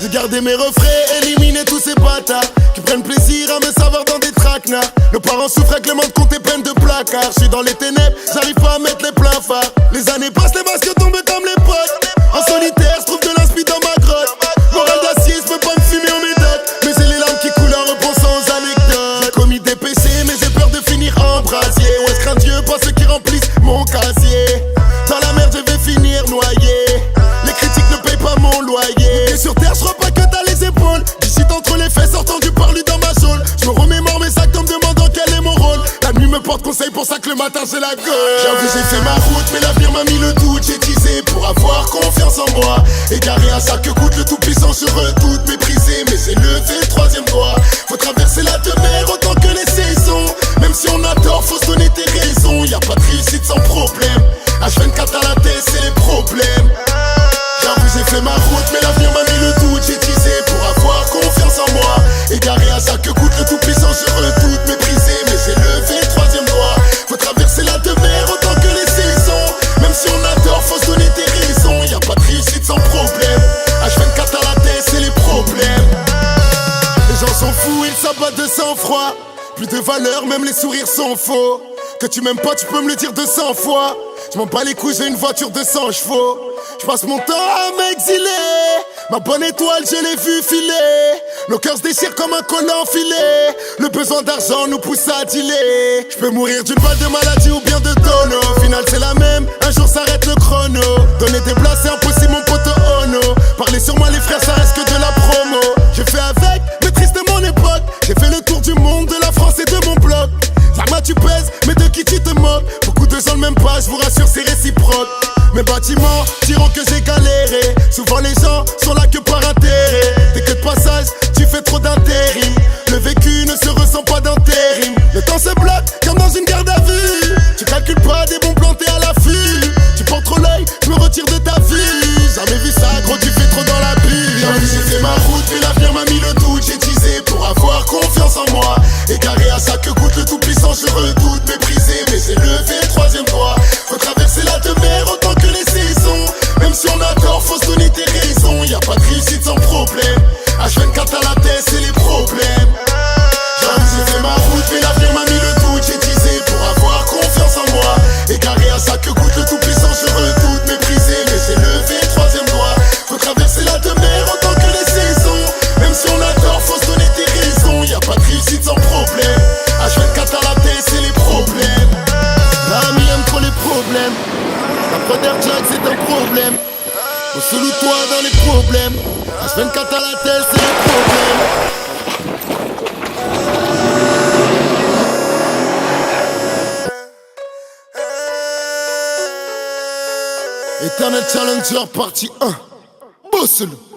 J'ai gardé mes refrains, éliminé tous ces bâtards qui prennent plaisir à me savoir dans des traquenards. Nos parents souffrent avec le monde compte est plein de placards. J'suis dans les ténèbres, j'arrive pas à mettre les pleins phares. Les années passent, les masques tombent comme les potes. En solitaire, j'trouve de l'inspi dans ma grotte. Moral d'acier, j'peux pas me fumer en médoc. Mais j'ai les larmes qui coulent en repensant aux anecdotes. J'ai commis des péchés, mais j'ai peur de finir en brasier. Ouais, je crains Dieu, pas ceux qui remplissent mon casier. Dans la merde, je vais finir noyé. Les critiques ne payent pas mon loyer. Et sur terre, je crois pas que t'as les épaules. Du shit entre les fesses, sortant du parlu dans ma zone. Je me remémore mes actes en me demandant quel est mon rôle. La nuit me porte conseil, pour ça que le matin j'ai la gueule. J'avoue, j'ai fait ma route, mais l'avenir m'a mis le doute. J'ai teasé pour avoir confiance en moi. Égaré à chaque goutte, le tout-puissant je redoute. Méprisé, mais j'ai levé le troisième doigt. Faut traverser la demeure autant que les saisons. Même si on a tort, faut se donner tes raisons. Y'a pas de réussite sans problème. H24 à la tête, c'est les problèmes. J'avoue, j'ai fait ma route, mais l'avenir m'a mis le doute. J'ai teasé pour avoir confiance en moi. Égaré à chaque goutte, le tout-puissant je redoute. Méprisé, mais j'ai levé le troisième doigt. Faut traverser la demeure autant que les saisons. Même si on a tort, faut se donner tes raisons. Y'a pas de réussite sans problème. H24 à la tête, c'est les problèmes. Les gens sont fous, ils s'abattent de sang-froid. Plus de valeur, même les sourires sont faux. Que tu m'aimes pas, tu peux me le dire 200 fois. Je m'en bats les couilles, j'ai une voiture de 100 chevaux. Je passe mon temps à m'exiler. Ma bonne étoile, je l'ai vue filer. Nos cœurs se déchirent comme un collant filé. Le besoin d'argent nous pousse à dealer. Je peux mourir d'une balle de maladie ou bien de tonneau. Au final c'est la même, un jour s'arrête le chrono. Donner des places c'est impossible mon pote oh no. Parler sur moi les frères ça reste que de la promo. Je fais avec, maîtrise de mon époque. J'ai fait le tour du monde, de la France et de mon bloc. Zama tu pèses, mais de qui tu te moques? Beaucoup de gens ne m'aiment pas, je vous rassure c'est réciproque. Mes bâtiments diront que j'ai galéré. Souvent les gens sont là que par intérêt. T'es que de passage, tu fais trop d'intérim. Le vécu ne se ressent pas d'intérim. Le temps se bloque comme dans une garde à vue. Tu calcules pas des bons plantés à l'affût. Tu portes trop l'œil, je me retire de ta vue. Jamais vu ça gros, tu fais trop dans la bulle. J'avoue j'ai fait ma route, mais l'avenir m'a mis le doute. J'ai teasé pour avoir confiance en moi. Égaré à chaque goutte, le tout-puissant je redoute. Méprisé, mais j'ai levé le troisième doigt. Faut traverser la demeure autant que les saisons. Même si on a tort, faut se donner tes raisons. Y'a pas de réussite sans problème. H24 à la tête, c'est les problèmes. J'avoue j'ai fait ma route, mais l'avenir m'a mis le doute. J'ai teasé pour avoir confiance en moi. Égaré à chaque goutte, le tout-puissant je redoute. Méprisé, mais j'ai levé le troisième doigt. Faut traverser la demeure autant que les saisons. Même si on a tort, faut se donner tes raisons. Y'a pas de réussite sans problème. H24 à la tête, c'est les problèmes. L'ami aime trop les problèmes. La première Jack c'est un problème. On se loue toi dans les problèmes. H24 à la tête c'est le problème. Eternal Challenger partie 1. Bosse-le.